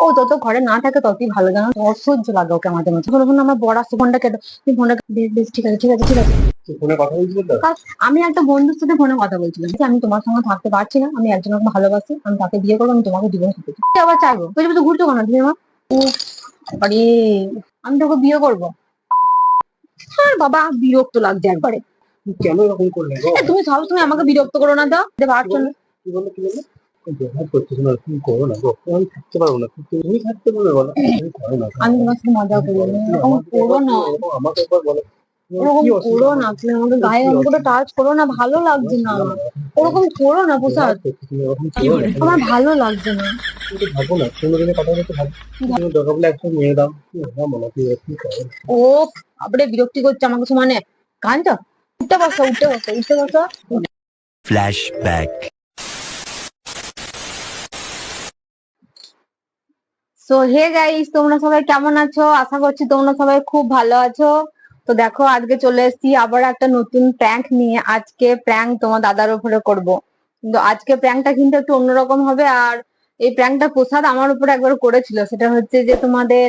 ও যত ঘরে না থাকে ততই ভালো, জানো তো, অসহ্য লাগে ওকে মাঝে মাঝে। যখন আমার বড় আসছে ফোনটা কেটে, তুমি ফোনটা বেশ বেশ ঠিক আছে ঠিক আছে ঠিক আছে। ফোনে কথা বলছিল তো? আমি একটা বন্ধুর সাথে ফোনে কথা বলছিলাম যে আমি তোমার সঙ্গে থাকতে পারছি না, আমি একজনকে ভালোবাসি, আমি তাকে বিয়ে করবো, আমি তোমাকে ডিভোর্স দিতে চাই। আবার চাইবো বুঝে বুঝে ঘুরছো কেন তুমি আমার? উফ, আরে আমি তোকে বিয়ে করবো। আর বাবা বিরক্ত লাগছে একবারে। কেন এরকম করলে গো? তুমি সবসময় আমাকে বিরক্ত করো না তো, যে পারছো না। কি বললো কি বললো? ব্যবহার করতেছ না, তুমি করো না গো, আমি থাকতে পারবো না। তুমি থাকতে পারবে বলো? তুমি করো না। আমি তোমার সাথে মজা করি, এরকম আমাকে করো না, আমাকে একবার বলো ওরকম কি অসুবিধা করো আমার? না, তুমি আমাকে গায়ে কি অঙ্ক করে অসুবিধা টাচ করো না, ভালো লাগছে না আমার। ওরকম করো না প্রসাদ, তুমি ওরকম করো না। আমার ভালো লাগছে না। তুমি ভাবো না, তুমি দিনে কথা বলতে ভাবো। তুমি দরকার বলে একটা মেয়ে দাও, মনে কি কি করো? ও আপনি বিরক্তি করছে আমাকে সমানে। কান্ত উঠতে বসো উঠতে বসো উঠতে বসো। Flashback. সো হে গাইস, তোমরা সবাই কেমন আছো? আশা করছি তোমরা সবাই খুব ভালো আছো। তো দেখো আজকে চলে এসেছি আবার একটা নতুন প্র্যাঙ্ক নিয়ে। আজকে প্র্যাঙ্ক তোমার দাদার উপরে করব, কিন্তু আজকে প্র্যাঙ্কটা কিন্তু একটু অন্যরকম হবে। আর এই প্র্যাঙ্কটা প্রসাদ আমার উপরে একবার করেছিল, সেটা হচ্ছে যে তোমাদের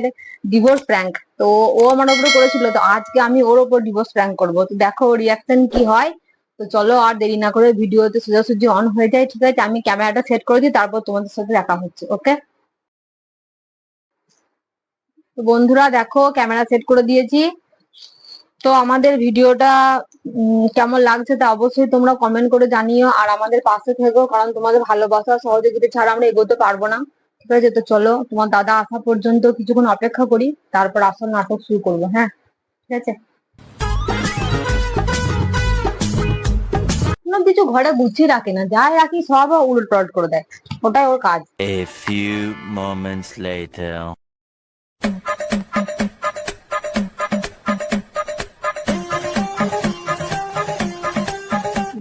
ডিভোর্স প্র্যাঙ্ক। তো ও আমার উপরে করেছিল, তো আজকে আমি ওর উপর ডিভোর্স প্র্যাঙ্ক করব। তো দেখো ওর রিয়াকশন কি হয়। তো চলো আর দেরি না করে ভিডিওতে সোজাসুজি অন হয়ে যায়, ঠিক আছে? আমি ক্যামেরাটা সেট করে দিই, তারপর তোমাদের সাথে দেখা হচ্ছে, ওকে? তো বন্ধুরা দেখো ক্যামেরা সেট করে দিয়েছি। তো আমাদের ভিডিওটা কেমন লাগছে তা অবশ্যই তোমরা কমেন্ট করে জানিও, আর আমাদের পাশে থেকো, কারণ তোমাদের ভালোবাসা সহযোগিতা ছাড়া আমরা এগোতে পারবো না, ঠিক আছে? তো চলো তোমার দাদা আসা পর্যন্ত কিছুক্ষণ অপেক্ষা করি, তারপর আসল নাটক শুরু করবো। হ্যাঁ ঠিক আছে। কোনো কিছু ঘরে গুছিয়ে রাখে না, যাই রাখি সব উলট পালট করে দেয়, ওটাই ওর কাজ। A few moments later.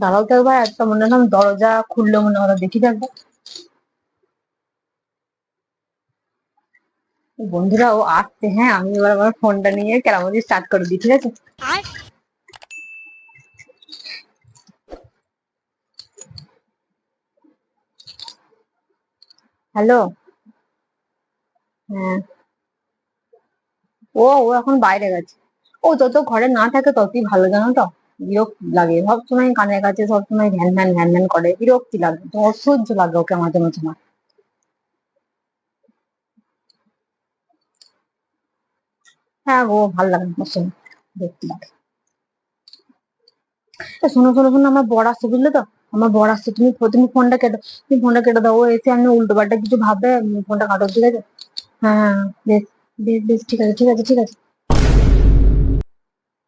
দাঁড়াও তো একবার, একটা মনে হয় দরজা খুললো মনে হলো, দেখি তো একবার। বন্ধুরা ও আসছে, হ্যাঁ আমি এবার আমার ফোনটা নিয়ে কেরামতি স্টার্ট করে দিই, ঠিক আছে? হ্যালো। হ্যাঁ, ও ও এখন বাইরে গেছে। ও যত ঘরে না থাকে ততই ভালো, জানো তো। বিরক্তি লাগে সবসময় কানের কাছে, সবসময় ভ্যান ভ্যান ভ্যান ভ্যান করে, বিরক্তি লাগে, তো অসহ্য লাগে ওকে মাঝে মাঝে আমার। হ্যাঁ গো ভালো লাগে না, অসহ্য বিরক্তি লাগে। শোনো শোনো শোনো, আমার বর আসছে বুঝলে তো, আমার বর আসছে। তুমি তুমি ফোনটা কেটে, তুমি ফোনটা কেটে দাও। ও এসে আমি উল্টো পাল্টা কিছু ভাববে, ফোনটা কাটো, ঠিক আছে? হ্যাঁ হ্যাঁ হ্যাঁ, বেশ বেশ বেশ ঠিক আছে ঠিক আছে ঠিক আছে।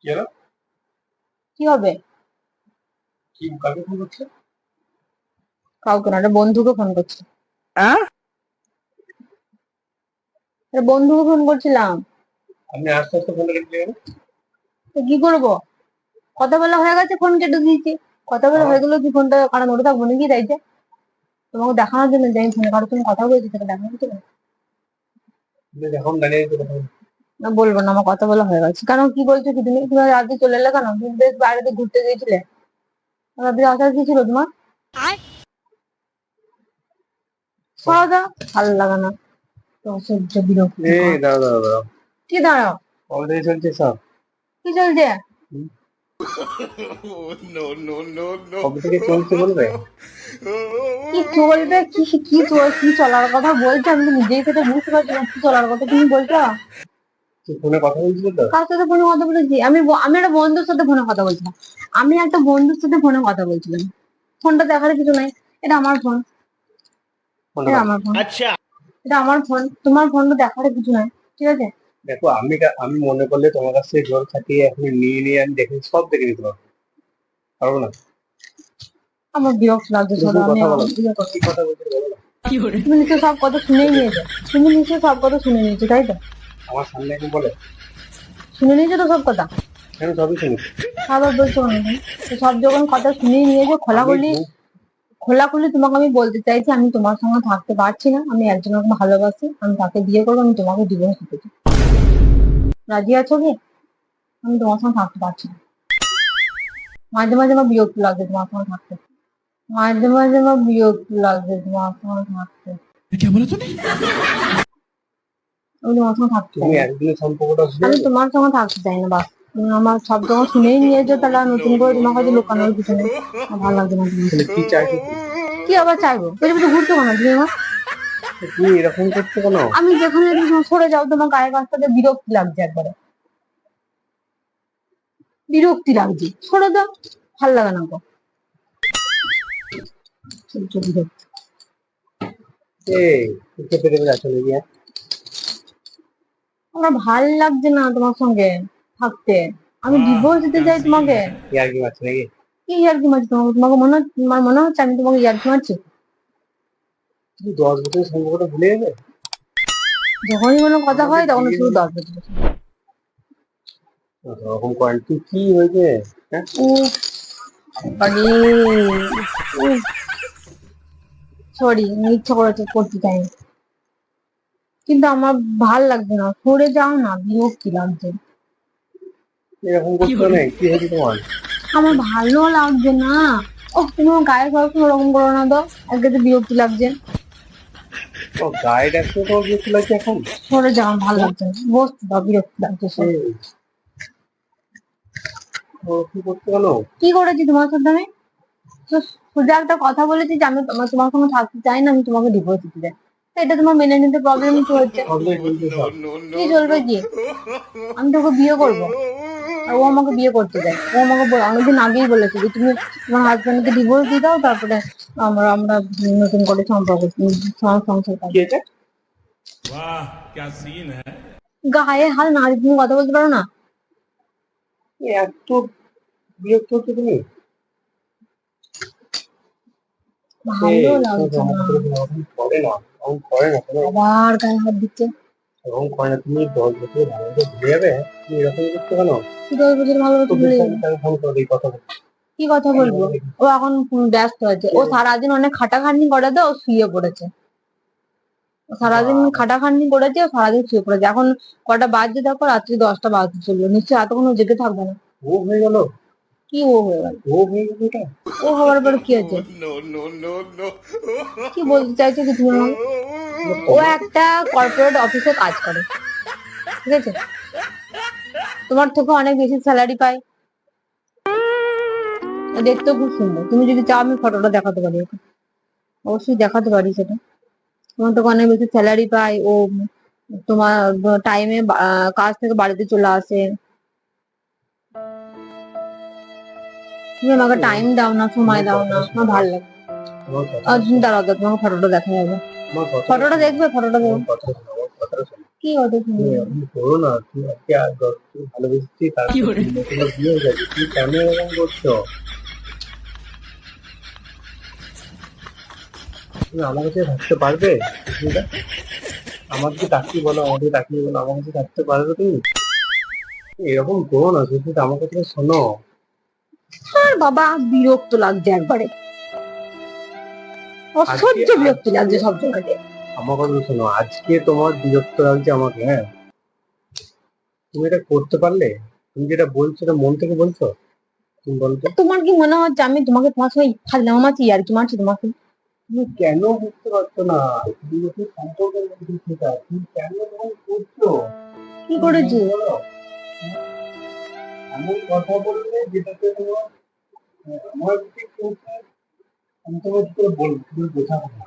কি হলো? কি হবে? কি কাকে ফোন করছে? কাউকে না, একটা বন্ধুকে ফোন করছি। একটা বন্ধুকে ফোন করছিলাম। আপনি আস্তে আস্তে ফোনটা কেটে দিলেন। তো কি করবো, কথা বলা হয়ে গেছে, ফোন কেটে দিয়েছি। কথা বলা হয়ে গেলো কি ফোনটা কারণ ওটা থাকবো নাকি, তাই যে তোমাকে দেখানোর জন্য যে আমি ফোনে কারোর সঙ্গে কথা বলছি, সেটা দেখানোর জন্য। এখন দাঁড়িয়ে আছে কথা না বলবো না, আমার কথা বলা হয়ে গেছে। কারণ কি বলছো কি তুমি, তুমি রাতে চলে এলে কেন? তুমি বেশ বাইরেতে ঘুরতে গিয়েছিলে, রাতে আসার কি ছিল তোমার? সদা ভালো লাগে না, তো অসহ্য বিরক্তি। এই দাঁড়াও দাঁড়াও দাঁড়াও, কি দাঁড়াও? অলরেডি চলছে সব। কি চলছে? কবে থেকে চলছে বলবে? কি চলবে, কি কি কি চলার কথা বলছো? আমি তো নিজেই সেটা বুঝতে পারছি না, কি চলার কথা তুমি বলছো। ফোনে কথা বলছিল তো? কার সাথে ফোনে কথা বলেছি আমি? আমি একটা বন্ধুর সাথে ফোনে কথা বলছিলাম। আমি একটা বন্ধুর সাথে ফোনে কথা বলছিলাম। ফোনটা দেখার কিছু নাই, এটা আমার ফোন, ফোনটা এটা দাও। আমার ফোন, এটা আমার ফোন। তোমার ফোনটা দেখার কিছু নাই, ঠিক আছে? দেখো আমি মনে করলে তোমার কাছ থেকে জল খাটিয়ে এখন নিয়ে নিয়ে আমি দেখে সব দেখে নিতে পারবো, পারবো না? আমার বিরক্ত লাগছে এরকম সদা, আমি কথা বলো, বিয়ে করবো। কি কথা বলছো বলো না? তুমি নিশ্চয় সব কথা শুনেই নিয়েছো, তুমি নিশ্চয় সব কথা শুনে নিয়েছো, তাই তো? আমার সামনে এখন বলে শুনে নিয়েছো তো সব কথা? কেন? সবই শুনেছি আবার বলছো কেন তুমি? তো সব যখন কথা শুনেই নিয়েছো, আমি। খোলাখুলি খোলাখুলি তোমাকে আমি বলতে চাইছি, আমি তোমার সঙ্গে থাকতে পারছি না, আমি একজনকে ভালোবাসি, আমি তাকে বিয়ে করবো, আমি তোমাকে ডিভোর্স দিতে চাই। রাজি আছো কি? আমি তোমার সঙ্গে থাকতে পারছি না। মাঝে মাঝে আমার বিরক্ত লাগছে তোমার সঙ্গে থাকতে, মাঝে মাঝে আমার বিরক্ত লাগছে তোমার সঙ্গে থাকতে। क्या बोला तूने? আমি তোমার সঙ্গে থাকতে চাই তুমি না। একদিনের সম্পর্কটা আমি শুনে তোমার সঙ্গে থাকতে চাই না, বাস। তুমি আমার সব যখন শুনেই নিয়েছো, তাহলে আর নতুন করে তোমার কাছে লুকানোর কিছু নেই। আমার ভালো লাগছে না তোমার তাহলে সাথে। কি চাইছো তুমি? কি আবার চাইবো? পেছনে পেছনে ঘুরছো কেন তুমি আমার? তুমি এরকম করছো কেন? আমি যেখানে তুমি সরে যাও, তোমার গায়ের কাছ থেকে বিরক্তি লাগছে একবারে। বিরক্তি লাগছে, সরে দাও। ভাল লাগে না গো। চলছে বিরক্তি। এই তুই পেটে পেটে আসলে গিয়ে আমার ভাল লাগছে না তোমার সঙ্গে থাকতে। আমি ডিভোর্স দিতে চাই তোমাকে। ইয়ার কি মারছে নাকি? কি ইয়ার্কি মারছি তোমাকে? তোমাকে তোমার মনে হচ্ছে আমি তোমাকে ইয়ার্কি মারছি? তুমি 10 বছরের সম্পর্কটা ভুলে যাবে? যখনই কোনো কথা হয় তখন বিয়ে শুধু হলো। 10 বছর। ওরকম করেন তুই, কি হয়েছে? হ্যাঁ, উফ, আরে সরি, আমি ইচ্ছা করেছে করতে চাইনি, কিন্তু আমার ভাল লাগছে না। সরে যাও না, বিরক্তি লাগছে। এরকম করছো না, কি হয়েছে তোমার? আমার ভালো লাগছে না। ও, তুমি আমার গায়ে সবসময় ওরকম করো না তো। আজকে তো বিরক্তি লাগছে। ও গায়ে ডাকতে তোমার বিরক্তি লাগছে এখন? সরে যাও, আমার ভালো লাগছে না। বসতে দাও, বিরক্তি লাগছে সব। এই, ও কি করছো কেন? কি করেছি তোমার সাথে আমি? তো সোজা একটা কথা বলেছি যে আমি তোমার সঙ্গে থাকতে চাই না, আমি তোমাকে ডিভোর্স দিতে চাই। তো এটা তোমার মেনে নিতে প্রবলেম কি হচ্ছে? সবটাই চলছে সব। কি চলবে কি? আমি তোকে বিয়ে করবো, আর ও আমাকে বিয়ে করতে চায়। ও আমাকে অনেকদিন আগেই বলেছে যে তুমি তোমার হাজবেন্ডকে ডিভোর্স দিয়ে দাও, তারপরে আমরা আমরা নতুন করে সম্পর্ক সংসার কি করবো। হয়েছে? वाह क्या सीन है। গায়ে হাল না দিয়ে তুমি কথা বলতে পারো না? এত বিরক্ত হচ্ছে তুমি? ভালো এই, লাগছে তোমার না। এরকম করে না, এরকম করে না কোনো। আবার গায়ে হাত দিচ্ছে। এরকম করে না, তুমি 10 বছরের ভালোবাসা ভুলে যাবে? তুমি এরকম করছো কেন? কি 10 বছর ভালোবাসা তোকে ভুলে সাথে যাবে? তাকে ফোন করে এই কথা বল। কি কথা বলবো? ও এখন ব্যস্ত আছে। ও সারাদিন অনেক খাটাখাটনি করে, তো ও শুয়ে পড়েছে। ও সারাদিন খাটাখাটনি করেছে, ও সারাদিন শুয়ে পড়েছে। এখন কটা বাজছে দেখো, রাত্রি 10টা বাজতে চললো। নিশ্চয়ই এতক্ষণ ও জেগে থাকবে না। ও হয়ে গেল? কি ও হয়ে গেল? ও হয়ে গেল এটা? ও হওয়ার পরে কি আছে? नो नो नो नो কি বলতে চাইছো কি তুমি আমাকে? ও একটা কর্পোরেট অফিসে কাজ করে, ঠিক আছে? তোমার থেকে অনেক বেশি স্যালারি পায়। ও দেখতেও খুব সুন্দর। তুমি যদি চাও আমি ফটোটা দেখাতে পারি ওকে। অবশ্যই দেখাতে পারি সেটা। তোমার থেকে অনেক বেশি স্যালারি পায় ও। তোমার টাইমে কাজ থেকে বাড়িতে চলে আসে। তুমি আমাকে টাইম দাও না, সময় দাও না, আমার ভালো লাগে। আমার কথা আর তুমি দাঁড়াও, তোমাকে ফটোটা দেখা যাবে। আমার কথা ফটোটা দেখবে, ফটোটা দেখবে। আমার কথা শোনো, আমার কথাটা শোনো। কি কথা তুমি শুনবে? এরকম করো না, তুমি আজকে আর 10 বছর ভালোবেসেছি, তারপর তোমার বিয়ে হয়ে যাবে, তুমি কেন এরকম করছো? তুমি আমার কাছে থাকতে পারবে? বুঝলে? আমার দিকে তাকিয়ে বলো, আমার দিকে তাকিয়ে বলো, আমার কাছে থাকতে পারবে তুমি? এরকম করো না, শুধু আমার কথা শোনো। আর বাবা, বিরক্ত লাগছে একবারে। অসহ্য বিরক্তি লাগছে সব জায়গাতে। আমার কথা শোনো, আজকে তোমার বিরক্ত লাগছে আমাকে, হ্যাঁ? তুমি এটা করতে পারলে? তুমি যেটা বলছো এটা মন থেকে বলছো? তুমি বলতো তোমার কি মনে হচ্ছে আমি তোমাকে তোমার সঙ্গে ফাজলামো মারছি, আর কি মারছি তোমাকে? তুমি কেন বুঝতে পারছো না? তুমি যখন সম্পর্কের মধ্যে সেটা তুমি কেন এরকম করছো? কি করেছি? বলো। এমন কথা বললে যেটাতে তোমার আমার ঠিক চলছে, আমি তোমাকে কি করে বলবো, তুমি বোঝাবো না।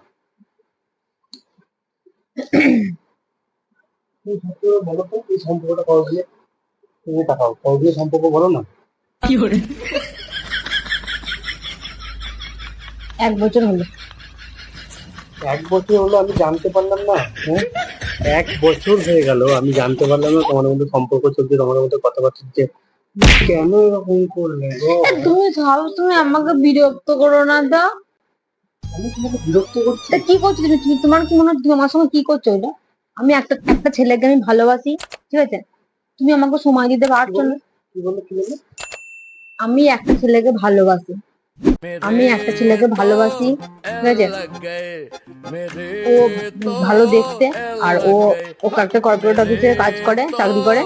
তুমি সত্যি করে বলো তো, এই সম্পর্কটা কবে দিয়ে তুমি তাকাও, কবে দিয়ে সম্পর্ক বলো না? 1 বছর হলো। 1 বছর হলো আমি জানতে পারলাম না? হ্যাঁ, 1 বছর হয়ে গেল আমি জানতে পারলাম না তোমার মধ্যে সম্পর্ক চলছে, তোমার মধ্যে কথাবার্তা হচ্ছে। কেন এরকম করলে গো? তুমি তুমি আমাকে বিরক্ত করো না তো। আমি তোমাকে বিরক্ত করছি? তা কি করছো তুমি? তোমার কি মনে হচ্ছে তুমি আমার সঙ্গে কি করছো এটা? আমি একটা একটা ছেলেকে আমি ভালোবাসি, ঠিক আছে? তুমি আমাকে সময় দিতে পারছো না। কি বললো, কি বললো? আমি একটা ছেলেকে ভালোবাসি। আমি একটা ছেলেকে ভালোবাসি, ঠিক আছে? ও ভালো দেখতে, আর ও ও একটা কর্পোরেট অফিসে কাজ করে, চাকরি করে।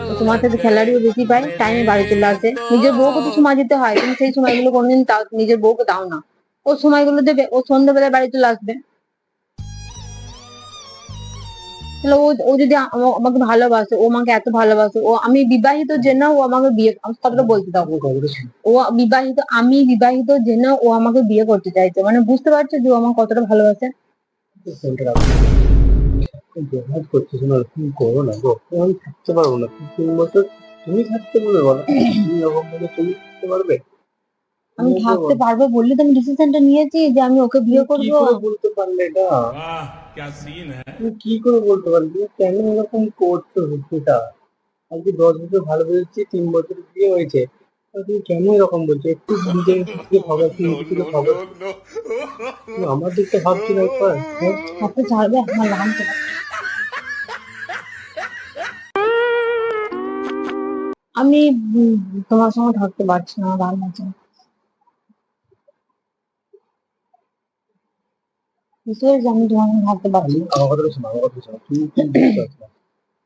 তো তোমার থেকে স্যালারিও বেশি পায়, টাইমে বাড়ি চলে আসে। নিজের বউকে তো সময় দিতে হয়, তুমি সেই সময়গুলো কোনোদিন নিজের বউকে দাও না। ও সময়গুলো দেবে, ও সন্ধ্যেবেলায় বাড়ি চলে আসবে। তাহলে ও ও যদি আমাকে ভালোবাসে, ও আমাকে এত ভালোবাসে, ও আমি বিবাহিত জেনে ও আমাকে বিয়ে, আমার কথাটা বলতে দাও। তুমি কথাটা শুনো। ও বিবাহিত, আমি বিবাহিত জেনে ও আমাকে বিয়ে করতে চাইছে, মানে বুঝতে পারছো যে ও আমাকে কতটা ভালোবাসে? ফোনটা রাখো। ব্যবহার করতেছো না, তুমি করো না গো। আমি থাকতে পারবো না, 3 বছর তুমি থাকতে বলে বলো, তুমি এরকম বলে তুমি থাকতে পারবে? আমি তুমি ওকে থাকতে বলো। পারবো বললে তো আমি ডিসিশনটা নিয়েছি যে আমি ওকে বিয়ে তুমি কি করবো। করে বলতে পারলে এটা? वाह क्या सीन है। তুমি কি করে বলতে পারলে? তুমি কেন এরকম করছো সেটা? আজকে 10 বছর ভালোবেসেছি, 3 বছর বিয়ে হয়েছে, আর তুমি কেন এরকম বলছো? একটু নিজের দিকে ভাবো, একটু No নিজের দিকে no ভাবো। no no. তুমি আমার দিকটা ভাবছো না একবার? হ্যাঁ? হাতে ছাড়বে, আমার নাম তো। আমি উম, তোমার সঙ্গে থাকতে পারছি না, আমার ভালো লাগছে না। বুঝতে পেরেছি, আমি তোমার সঙ্গে থাকতে পারছি আমি না। আমার কথাটা শোনো, আমার কথাটা শোনো, তুমি কি বুঝতে পারছো না?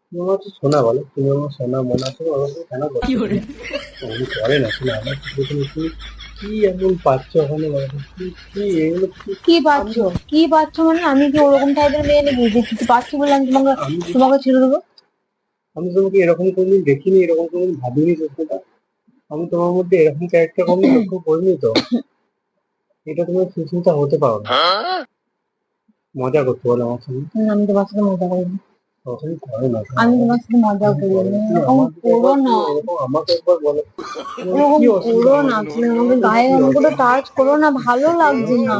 তুমি আমার হচ্ছে সোনা বলো, তুমি আমার সোনা মনে আছে, আমার সাথে কেন করছো তুমি? আমি করে না শোনা, আমার সাথে তুমি কি এমন পাচ্ছ ওখানে বলো তো? কি কি এগুলো কি? কি আমি পাচ্ছো? কি পাচ্ছো মানে আমি কি ওরকম টাইপের মেয়ে নাকি যে কিছু পাচ্ছি বলে আমি তোমাকে আমি তোমাকে ছেড়ে দেবো? আমি তোমাকে এরকম কোনোদিন দেখিনি, এরকম কোনোদিন ভাবিনি সত্যিটা। আমি তোমার মধ্যে এরকম ক্যারেক্টার কোনোদিন লক্ষ্য করিনি তো। এটা তোমার সুচিন্তা হতে পারো না। মজা করতে বলো আমার সঙ্গে। আমি তোমার সাথে মজা করি না। তখন করে না শোনো, আমি আমাকে তোমার সাথে মজা তুমি করি করো না, না। তুমি এরকম আমার দিকে করো একবার, না। তুমি এরকম আমাকে একবার বলো, তোমার ওরকম কি অসুবিধা করো হবে? না, No তুমি no আমাকে তোমার গায়ে কি আমাকে অসুবিধা? টাচ করো না, ভালো লাগছে না।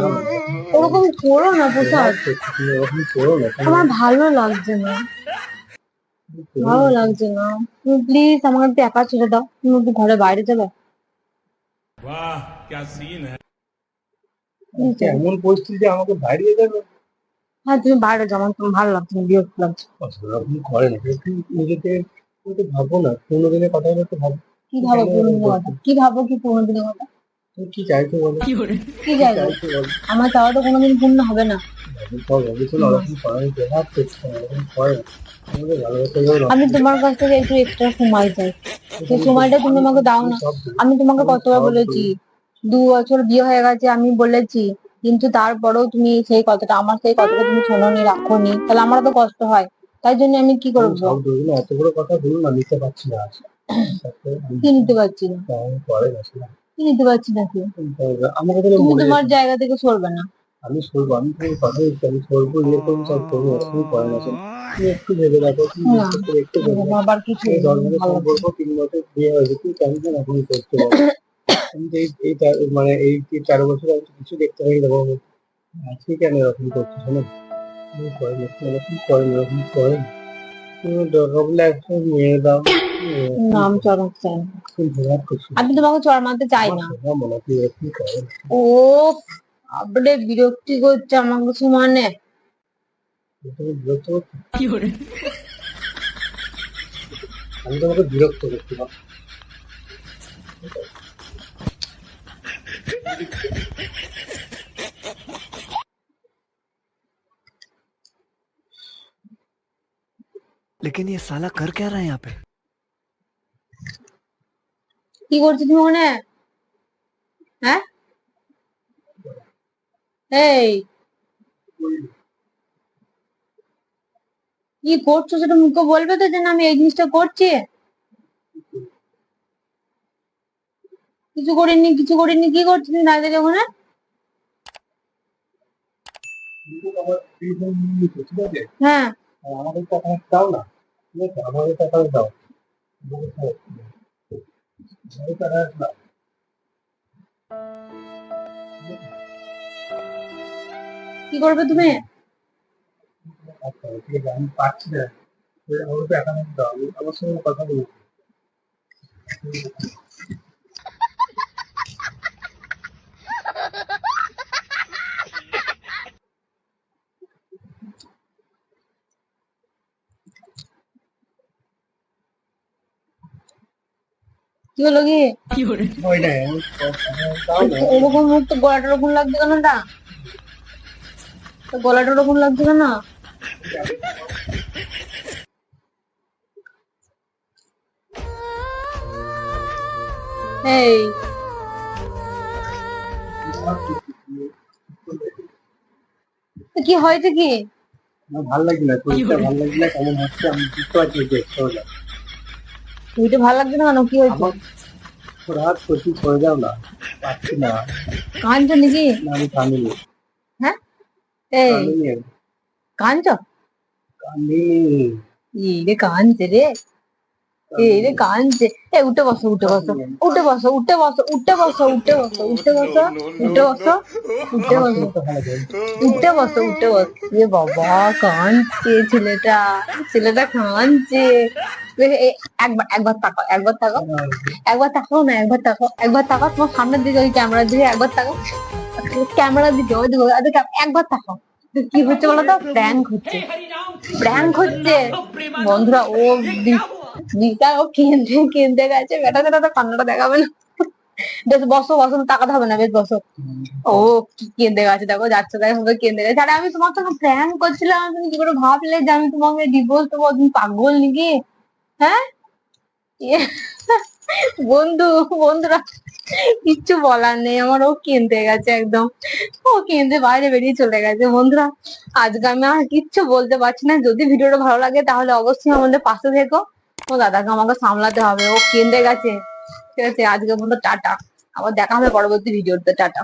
ওরকম করো না প্রসাদ, তুমি এরকম করো না, তুমি আমার ভালো লাগছে না, করো ভালো না। লাগছে না। তুমি প্লিজ আমাকে একটু একা ছেড়ে দাও, তুমি একটু ঘরে বাইরে যাবে। वाह क्या सीन है। Please আজকে যাবে। এমন পরিস্থিতি আমাকে বাইরে যাবে? হ্যাঁ তুমি বাইরে যাও, আমার তোমার ভালো লাগছে না, বিরক্ত লাগছে। এরকম করে না, একটু নিজেকে একটু ভাবো না, 15 দিনের কথা একটু ভাবো। কি তুমি ভাবো কেন পুরোনো এরকম দিনের কথা? করছো? কি ভাবো কি পুরোনো দিনের কথা? তুমি কি চাইছো বলো? কি কি চাইবো? চাইছো বলো? আমার চাওয়া তো কোনোদিন পূর্ণ হবে না। ভেবেছো না না। ওরকম করার ব্যবহার করছো না, ওরকম করে না। আমাদের ভালোবাসা গুলো নষ্ট আমি করছো। তোমার কাছ থেকে একটু এক্সট্রা সময় চাই, সেই আমি সময়টা তুমি আমি আমাকে দাও আমি না। সব দেবো, আমি তোমাকে আমি কতবার সব বলেছি, দেবো। 2 বছর বিয়ে হয়ে গেছে আমি বলেছি, কিন্তু তারপরেও তুমি সেই কথাটা, আমার সেই কথাটা তুমি শোনোনি, রাখোনি, তাহলে আমারও তো কষ্ট হয়। তাই জন্য আমি কি আমি করবো? সব দেবো না, এত বড় কথা বলুন না, নিতে পারছি না আজ। তারপরে কি নিতে পারছি না? আমি পরে গেছি না। কি নিতে পারছি না কি? আমাকে তাহলে তুমি মরে তোমার যেতে হবে। জায়গা থেকে সরবে না। আমি সরবো, আমি তোমার কথা দিচ্ছি, আমি সরবো, ইয়ে করবো, সব করবো, এরকম করে না শোনো। তুমি একটু ভেবে দেখো, তুমি না, বিশ্বাস করে একটু ভেবে এরকম দেখো। আবার কিছু এই 10 বছর ভালো লাগছে সম্পর্ক, 3 বছর বিয়ে হয়েছে, তুমি কেন কেন এখন করতে বলো? আমি তো মানে এই 4 বছর আমি তো কিছু দেখতে পাই না বাবা। আজকে কেন এরকম করছো শোনো? তুমি করে না, এরকম করে না, এরকম করে না। তুমি দরকার বলে একটা মেরে দাও। না। এরকম আমি করো, চড়ক চাই না, তুমি ব্যবহার করছো না। আমি তোমাকে চড় মারতে চাই আমার না। সোনা মনে হয়, তুমি এরকম করো না। ও আপনি বিরক্তি করছে আমাকে সমানে। তুমি বিরক্ত করছো? আমি তোমাকে বিরক্ত করছি না। लेकिन ये साला कर क्या रहा है यहाँ पे? কি করছো তুমি ওখানে? হ্যাঁ, এই কি করছো সেটা মুখে বলবে তো, যে না আমি এই জিনিসটা করছি। কিছু করিনি, কিছু করিনি, কি করছো তুমি দাঁড়িয়ে ওখানে? কিন্তু আমার টিউশন নিয়েছো, ঠিক আছে? হ্যাঁ, আর আমাদের টাকা দাও না, ঠিক আছে? আমাদের টাকা দাও, আমাদের টাকা দাও। কি করবে তুমি? আচ্ছা ঠিক আছে, আমি পাচ্ছি না। আমাকে টাকা দাও, আমি আমার সঙ্গে কথা বলবো। কি হলো কি? ওই না, দাও না। ওরকম মুখ তো, গলাটা ওরকম লাগছে কেন? তো গলাটা ওরকম লাগছে কেন? এই তো কি হয়েছে কি? আমার ভালো লাগছে না, শরীরটা ভালো লাগছে না, কেমন হচ্ছে আমি বুঝতে পারছি যে একটু হলো। তুইটা ভালো লাগছে না কেন, কি হয়েছে? আমার তোর হাত সত্যি করে দাও না, পাচ্ছি না। কাঁদছো নাকি? না আমি কাঁদিনি, হ্যাঁ, এই কাঁদিনি আমি, কাঁদছো? কাঁদিনি, এই রে কাঁদছে রে, এই রে কাঁদছে। এ উঠে বসো, উঠে বসো, উঠে বসো, উঠে বসো, উঠে বসো, উঠে বসো, উঠে বসো, উঠে বসো, উঠে আমার বসো, শরীরটা ভালো যায়। উঠে বসো, উঠে বসো। এ বাবা কাঁদছে ছেলেটা, ছেলেটা কাঁদছে। একবার একবার তাকাও, একবার তাকাও, একবার তাকাও না, একবার তাকাও, একবার তাকাও তোমার সামনের দিকে, ওই ক্যামেরার দিকে একবার তাকাও, ক্যামেরার দিকে, ওই দিকে, ওই দিকে একবার তাকাও। কি হচ্ছে বলো তো? প্র্যাঙ্ক হচ্ছে, প্র্যাঙ্ক হচ্ছে বন্ধুরা। ও দিদা ও কেঁদে কেঁদে গেছে, বেটা বেটা তো কান্নাটা দেখাবে না। বেশ বসো বসো, তাকাতে হবে না, বেশ বসো। ও কি কেঁদে গেছে, দেখো যাচ্ছে তাই ভাবে কেঁদে গেছে। আরে আমি তোমার সঙ্গে প্র্যাঙ্ক করছিলাম, তুমি কি করে ভাবলে যে আমি তোমাকে ডিভোর্স দেবো? তুমি পাগল নাকি? হ্যাঁ, ইয়ে, বন্ধু, বন্ধুরা কিচ্ছু বলার নেই আমার, ও কেঁদে গেছে একদম, ও কেঁদে বাইরে বেরিয়ে চলে গেছে। বন্ধুরা আজকে আমি আর কিচ্ছু বলতে পারছি না। যদি ভিডিওটা ভালো লাগে তাহলে অবশ্যই আমাদের পাশে থেকো। ও দাদাকে আমাকে সামলাতে হবে, ও কেঁদে গেছে। ঠিক আছে, আজকের মতো টাটা, আবার দেখা হবে পরবর্তী ভিডিওতে, টাটা।